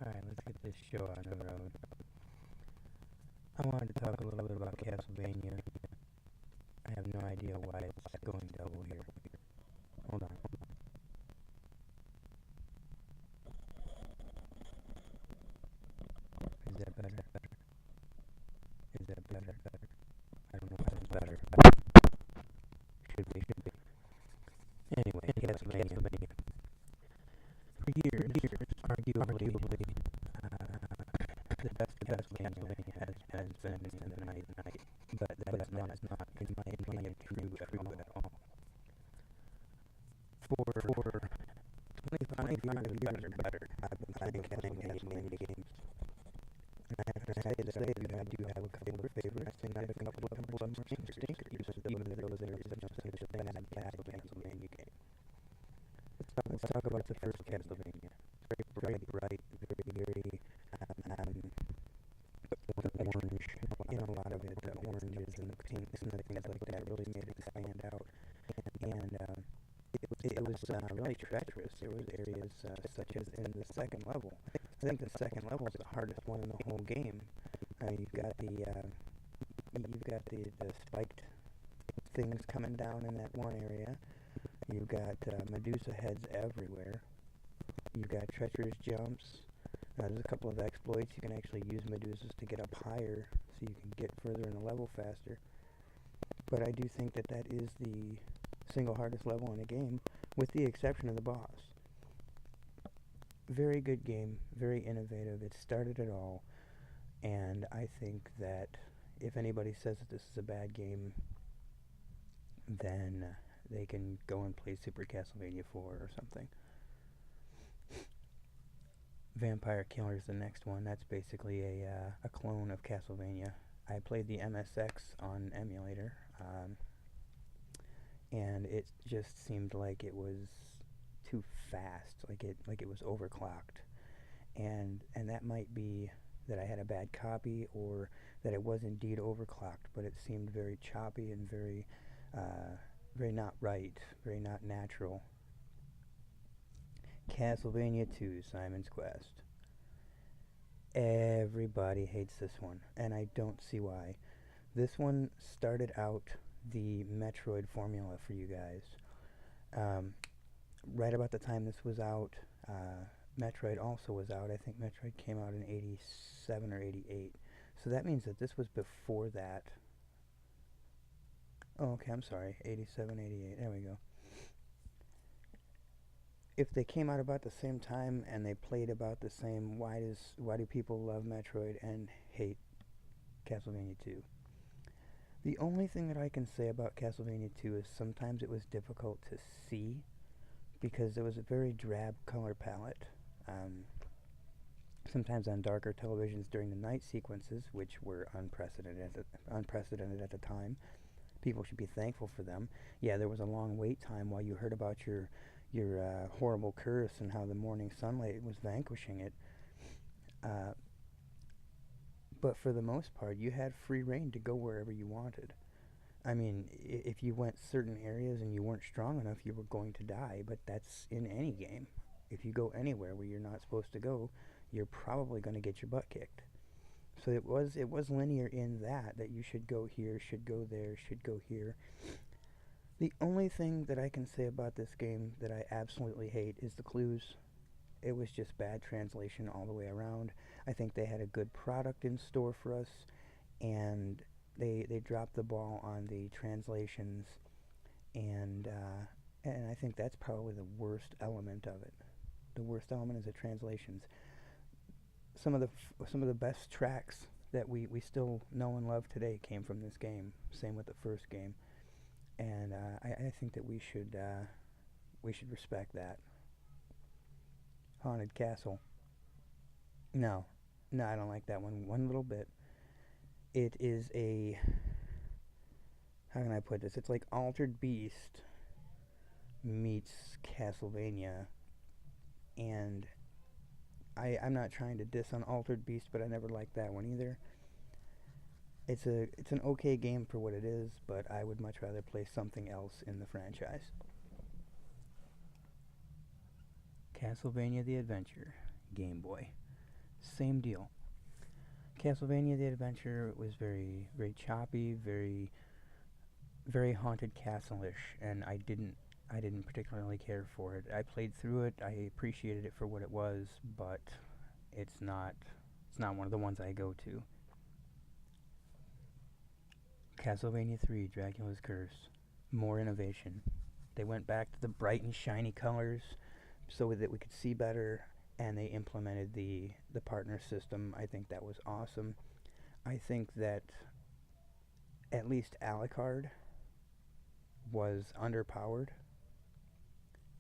Alright, let's get this show on the road. I wanted to talk a little bit about Castlevania. I have no idea why it's going double here. Hold on. Is that better? Is that better? I don't know if that's better. Should be. Anyway, Castlevania. For years, arguably, the best Castlevania has been in the night. But that is not, in my opinion, true at all. For 25 years or better, I've been playing Castlevania games. And I have to say that I do have a couple of favorites, and I have a couple of them stinkers, even though those are such a bad Castlevania game. Let's talk about the first Castlevania. Very bright, very orange in a lot of it. The oranges and the pinks and the things like that really made it stand out. And it was really treacherous. There was areas such as in the second level. I think the second level is the hardest one in the whole game. You've got the spiked things coming down in that one area. You've got Medusa heads everywhere. You've got treacherous jumps. There's a couple of exploits. You can actually use Medusas to get up higher so you can get further in the level faster. But I do think that is the single hardest level in the game, with the exception of the boss. Very good game, very innovative. It started it all, and I think that if anybody says that this is a bad game, then they can go and play Super Castlevania 4 or something. Vampire Killer is the next one. That's basically a clone of Castlevania. I played the MSX on emulator, and it just seemed like it was too fast, like it was overclocked, and that might be that I had a bad copy, or that it was indeed overclocked, but it seemed very choppy and very not right, very not natural. Castlevania 2, Simon's Quest. Everybody hates this one, and I don't see why. This one started out the Metroid formula for you guys. Right about the time this was out, Metroid also was out. I think Metroid came out in 87 or 88. So that means that this was before that. Oh, okay, I'm sorry. 87, 88. There we go. If they came out about the same time and they played about the same, why do people love Metroid and hate Castlevania 2? The only thing that I can say about Castlevania 2 is sometimes it was difficult to see because there was a very drab color palette. Sometimes on darker televisions during the night sequences, which were unprecedented at the time. People should be thankful for them. Yeah, there was a long wait time while you heard about your horrible curse and how the morning sunlight was vanquishing it. But for the most part, you had free reign to go wherever you wanted. I mean, if you went certain areas and you weren't strong enough, you were going to die, but that's in any game. If you go anywhere where you're not supposed to go, you're probably going to get your butt kicked. So it was linear in that you should go here, should go there, should go here. The only thing that I can say about this game that I absolutely hate is the clues. It was just bad translation all the way around. I think they had a good product in store for us, and they dropped the ball on the translations, and I think that's probably the worst element of it. The worst element is the translations. Some of the best tracks that we still know and love today came from this game. Same with the first game, and I think that we should respect that. Haunted Castle. No, I don't like that one little bit. It is how can I put this? It's like Altered Beast meets Castlevania, and I'm not trying to diss on Altered Beast, but I never liked that one either. It's an okay game for what it is, but I would much rather play something else in the franchise. Castlevania the Adventure, Game Boy. same deal. Castlevania the Adventure was very, very choppy, very, very haunted castle-ish, and I didn't particularly care for it. I played through it. I appreciated it for what it was, but it's not one of the ones I go to. Castlevania 3, Dracula's Curse. More innovation. They went back to the bright and shiny colors so that we could see better, and they implemented the partner system. I think that was awesome. I think that at least Alucard was underpowered,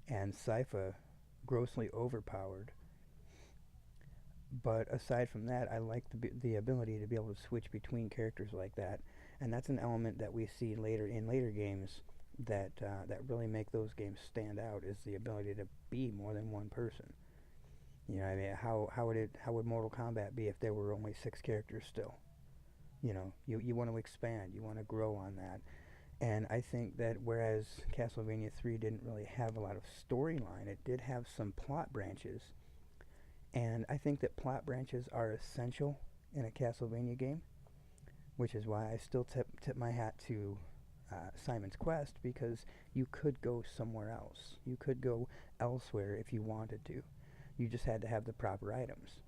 and Sypha grossly overpowered. But aside from that, I like the ability to be able to switch between characters like that, and that's an element that we see later in later games that really make those games stand out, is the ability to be more than one person. You know, I mean, how would Mortal Kombat be if there were only 6 characters still? You know, you want to expand, you want to grow on that. And I think that whereas Castlevania 3 didn't really have a lot of storyline, it did have some plot branches. And I think that plot branches are essential in a Castlevania game, which is why I still tip my hat to Simon's Quest, because you could go somewhere else. You could go elsewhere if you wanted to. You just had to have the proper items.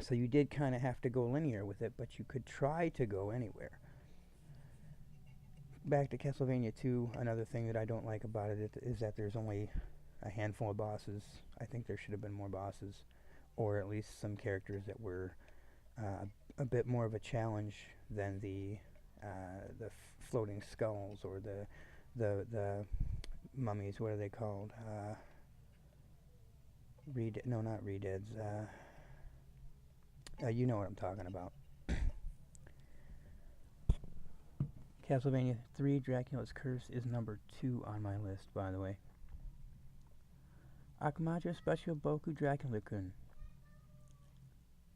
So you did kind of have to go linear with it, but you could try to go anywhere. Back to Castlevania 2, another thing that I don't like about it is that there's only a handful of bosses. I think there should have been more bosses, or at least some characters that were a bit more of a challenge than the floating skulls or the mummies. What are they called? No, not Redeads. You know what I'm talking about. Castlevania 3, Dracula's Curse is number 2 on my list, by the way. Akamajo Special Boku Dracula-kun.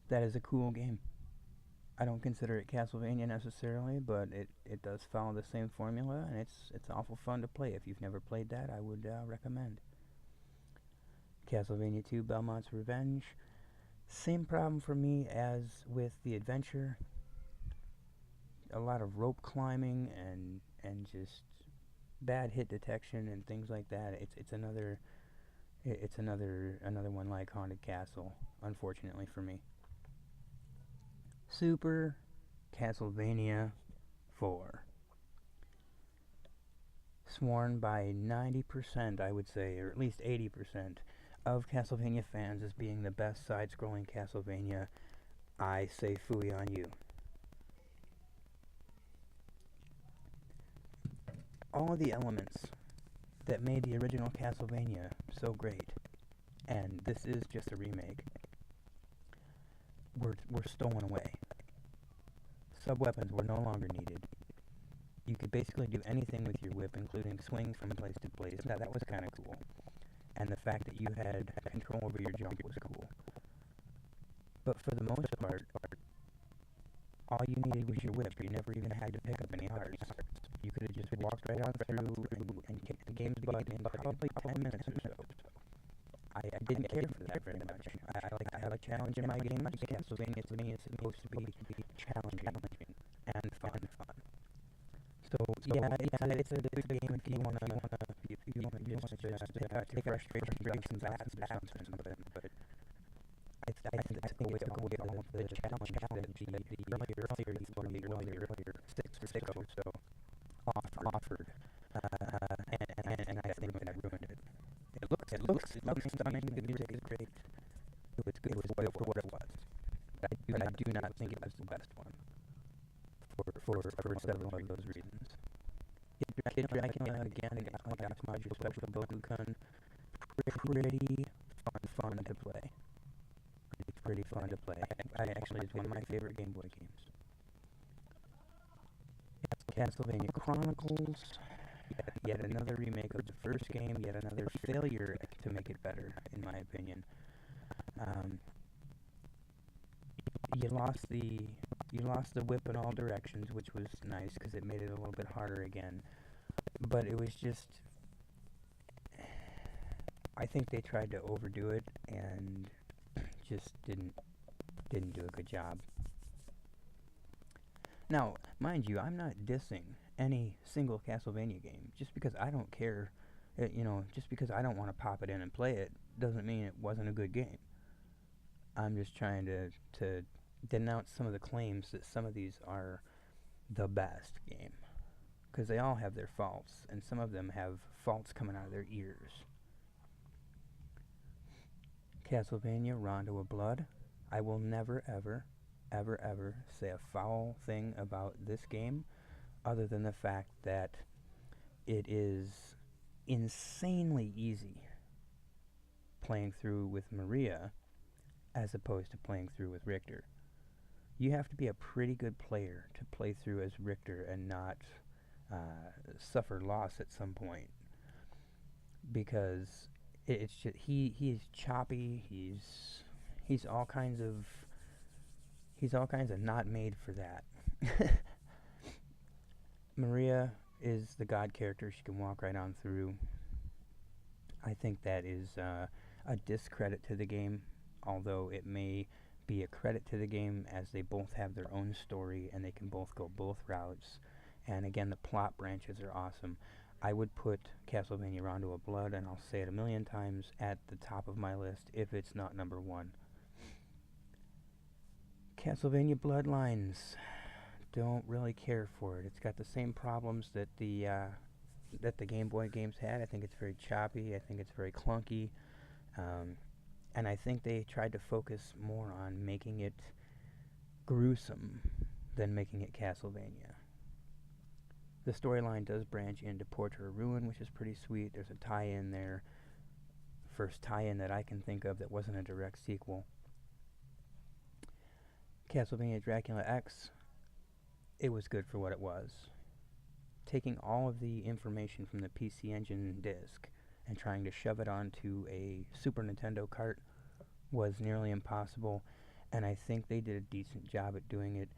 That is a cool game. I don't consider it Castlevania necessarily, but it does follow the same formula, and it's awful fun to play. If you've never played that, I would recommend. Castlevania 2, Belmont's Revenge. Same problem for me as with the Adventure. A lot of rope climbing and just bad hit detection and things like that. It's another one like Haunted Castle, unfortunately for me. Super Castlevania 4. Sworn by 90%, I would say, or at least 80% of Castlevania fans as being the best side-scrolling Castlevania. I say phooey on you. All of the elements that made the original Castlevania so great, and this is just a remake, were stolen away. Sub-weapons were no longer needed. You could basically do anything with your whip, including swing from place to place. Now that was kind of cool. And the fact that you had control over your jump was cool. But for the most part, all you needed was your whip. You never even had to pick up any hearts. You could have just walked right on through and kicked the game's butt in probably 10 minutes or so. I didn't care for that very much. I like challenge in my games. Castlevania to me is supposed to be challenging and fun. So yeah, it's a good game if you wanna just take frustration, drink some bats or something. But I think that's the way to go with the challenge that the earlier 6 or so offered, and I think that ruined it. It looks stunning. The music is great. It was good for what it was. But I do not think it was the best one for several of those reasons. Kid Dracula again, like Akamajo Special Boku-kun, pretty fun to play. It's pretty fun to play. Actually, it's one of my favorite Game Boy games. Castlevania Chronicles, yet another remake of the first game, yet another failure to make it better, in my opinion. You lost the whip in all directions, which was nice because it made it a little bit harder again. But it was just, I think they tried to overdo it and just didn't didn't do a good job. Now, mind you, I'm not dissing any single Castlevania game. Just because I don't care, just because I don't want to pop it in and play it, doesn't mean it wasn't a good game. I'm just trying to denounce some of the claims that some of these are the best game. Because they all have their faults, and some of them have faults coming out of their ears. Castlevania Rondo of Blood. I will never, ever, ever, ever say a foul thing about this game other than the fact that it is insanely easy playing through with Maria as opposed to playing through with Richter. You have to be a pretty good player to play through as Richter and not suffer loss at some point, because it's just, he is choppy. He's all kinds of not made for that. Maria is the god character. She can walk right on through. I think that is a discredit to the game, although it may be a credit to the game, as they both have their own story and they can both go both routes. And again, the plot branches are awesome. I would put Castlevania Rondo of Blood, and I'll say it a million times, at the top of my list if it's not number one. Castlevania Bloodlines, don't really care for it. It's got the same problems that the Game Boy games had. I think it's very choppy. I think it's very clunky. And I think they tried to focus more on making it gruesome than making it Castlevania. The storyline does branch into Portrait of Ruin, which is pretty sweet. There's a tie-in there. First tie-in that I can think of that wasn't a direct sequel. Castlevania Dracula X, it was good for what it was. Taking all of the information from the PC Engine disc and trying to shove it onto a Super Nintendo cart was nearly impossible, and I think they did a decent job at doing it.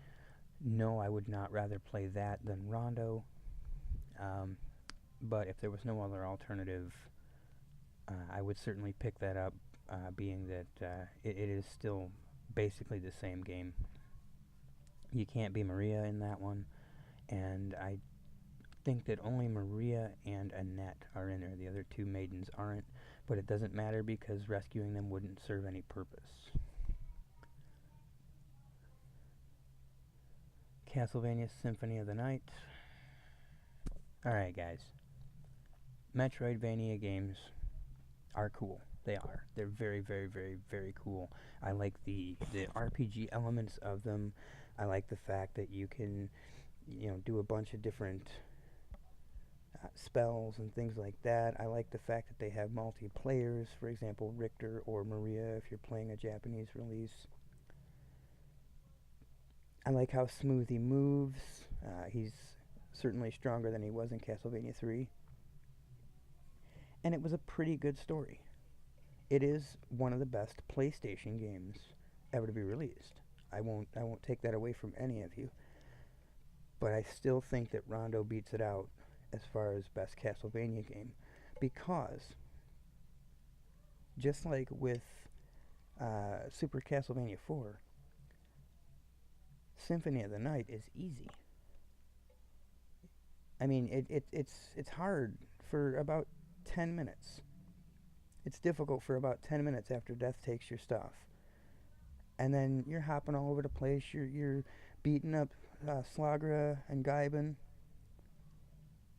No, I would not rather play that than Rondo, but if there was no other alternative, I would certainly pick that up, being that it is still basically the same game. You can't be Maria in that one, and I think that only Maria and Annette are in there. The other two maidens aren't, but it doesn't matter because rescuing them wouldn't serve any purpose. Castlevania Symphony of the Night. Alright, guys. Metroidvania games are cool. They are. They're very, very, very, very cool. I like the RPG elements of them. I like the fact that you can, do a bunch of different spells and things like that. I like the fact that they have multiplayers, for example, Richter or Maria if you're playing a Japanese release. I like how smooth he moves. He's certainly stronger than he was in Castlevania 3. And it was a pretty good story. It is one of the best PlayStation games ever to be released. I won't take that away from any of you. But I still think that Rondo beats it out as far as best Castlevania game, because just like with Super Castlevania 4, Symphony of the Night is easy. I mean, it's hard for about 10 minutes. It's difficult for about 10 minutes after death takes your stuff. And then you're hopping all over the place. You're beating up Slagra and Gaibin.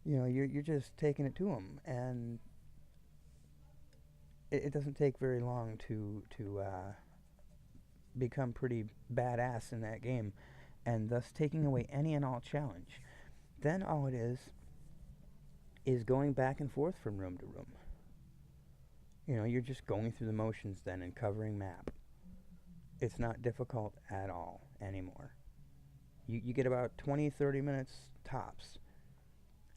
You're just taking it to them, and it doesn't take very long to become pretty badass in that game, and thus taking away any and all challenge. Then all it is going back and forth from room to room. You're just going through the motions then and covering map. It's not difficult at all anymore. You get about 20-30 minutes tops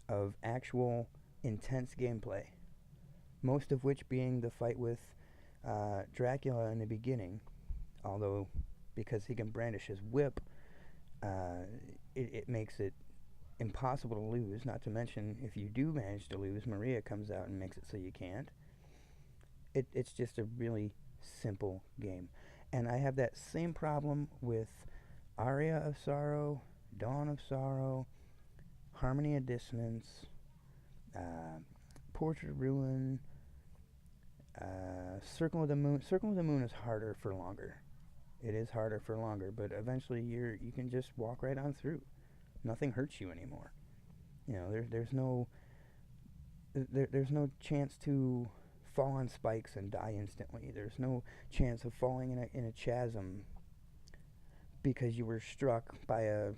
of actual intense gameplay, most of which being the fight with Dracula in the beginning, although because he can brandish his whip, it makes it impossible to lose. Not to mention, if you do manage to lose, Maria comes out and makes it so you can't. It's just a really simple game. And I have that same problem with Aria of Sorrow, Dawn of Sorrow, Harmony of Dissonance, Portrait of Ruin, Circle of the Moon. Circle of the Moon is harder for longer. It is harder for longer, but eventually you can just walk right on through. Nothing hurts you anymore. You know, there's no chance to fall on spikes and die instantly. There's no chance of falling in a chasm because you were struck by a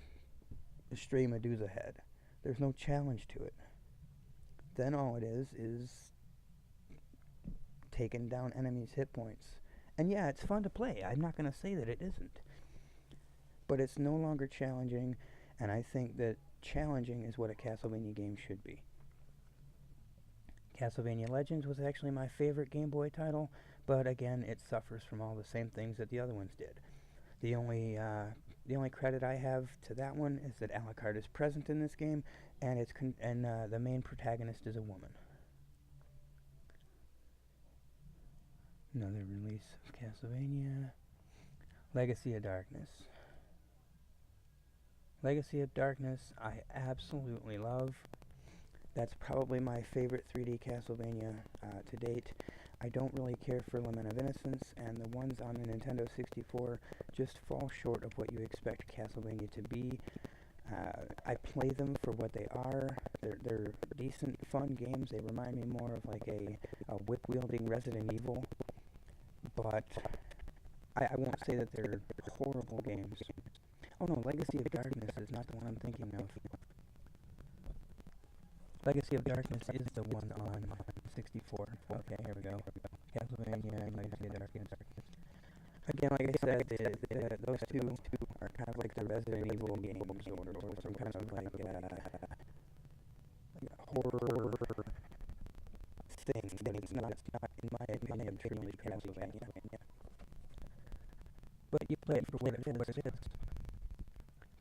stray Medusa head. There's no challenge to it. Then all it is taking down enemies' hit points. And yeah, it's fun to play. I'm not going to say that it isn't. But it's no longer challenging, and I think that challenging is what a Castlevania game should be. Castlevania Legends was actually my favorite Game Boy title, but again, it suffers from all the same things that the other ones did. The only credit I have to that one is that Alucard is present in this game, and the main protagonist is a woman. Another release of Castlevania. Legacy of Darkness. Legacy of Darkness, I absolutely love. That's probably my favorite 3D Castlevania to date. I don't really care for Lament of Innocence, and the ones on the Nintendo 64 just fall short of what you expect Castlevania to be. I play them for what they are. They're decent, fun games. They remind me more of like a whip-wielding Resident Evil. But I won't say that they're horrible games. Oh no, Legacy of Darkness is not the one I'm thinking of. Legacy of Darkness is the one on 64. Okay, here we go. Castlevania and Legacy of Darkness. Again, like I said, those two are kind of like the Resident Evil games, or some kind of like horror thing. But it's not, in my opinion, truly Castlevania. But you play it for what it is.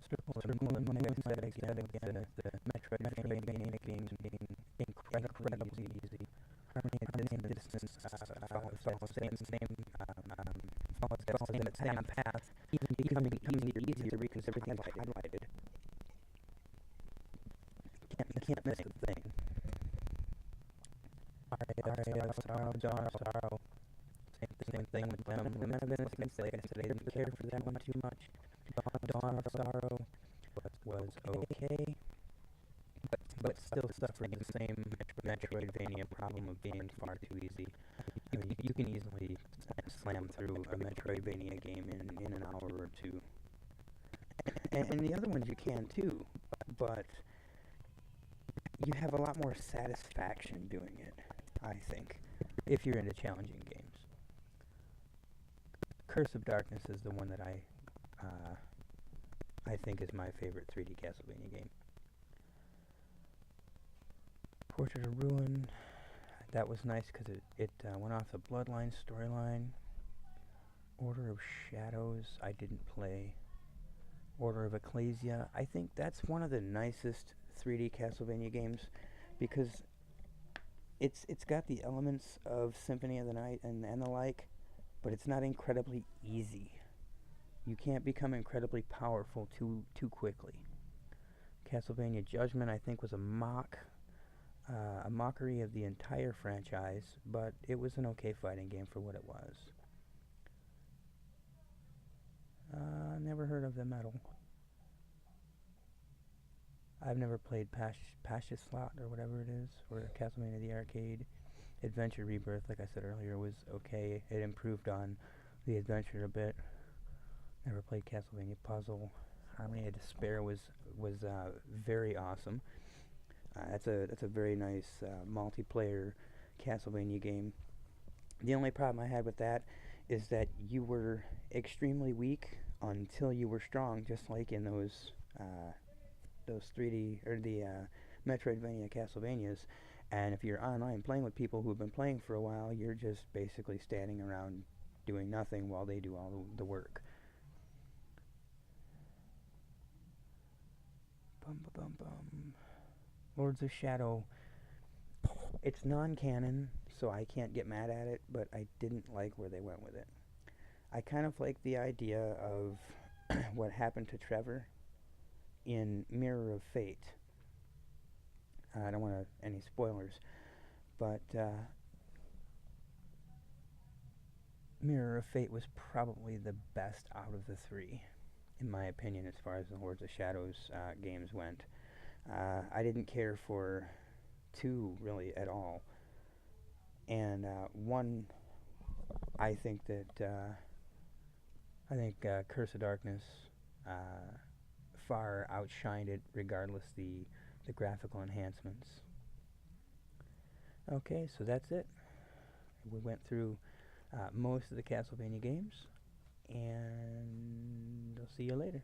Circle and Moon set again against the Metroidvania games being incredibly easy. Harmony of Distance follows that same path, even becoming easier because everything's highlighted. You can't miss a thing. Aria of Sorrow, Dawn of Sorrow. Same thing with them. Lament of Innocence, like I said, I didn't care for that one too much. Dawn of Sorrow was okay, but still suffered the same Metroidvania problem of being far too easy. I mean, you can easily slam through a Metroidvania game in an hour or two. And the other ones you can too, but you have a lot more satisfaction doing it, I think, if you're into challenging games. Curse of Darkness is the one that I think is my favorite 3D Castlevania game. Portrait of Ruin, that was nice because it went off the Bloodline storyline. Order of Shadows, I didn't play. Order of Ecclesia, I think that's one of the nicest 3D Castlevania games because it's got the elements of Symphony of the Night and the like, but it's not incredibly easy. You can't become incredibly powerful too quickly. Castlevania Judgment, I think, was a mockery of the entire franchise, but it was an okay fighting game for what it was. Never heard of the Metal. I've never played Pasha Slot or whatever it is, or Castlevania the Arcade. Adventure Rebirth, like I said earlier, was okay. It improved on the adventure a bit. Never played Castlevania Puzzle. Harmony of Despair was very awesome. That's a very nice multiplayer Castlevania game. The only problem I had with that is that you were extremely weak until you were strong, just like in those 3D or the Metroidvania Castlevanias. And if you're online playing with people who've been playing for a while, you're just basically standing around doing nothing while they do all the work. Lords of Shadow, it's non-canon, so I can't get mad at it, but I didn't like where they went with it. I kind of like the idea of what happened to Trevor in Mirror of Fate. I don't want any spoilers, but Mirror of Fate was probably the best out of the three, in my opinion, as far as the Lords of Shadows games went. I didn't care for 2 really at all, and 1, I think that Curse of Darkness far outshined it, regardless the graphical enhancements. Okay, so that's it. We went through most of the Castlevania games, and I'll see you later.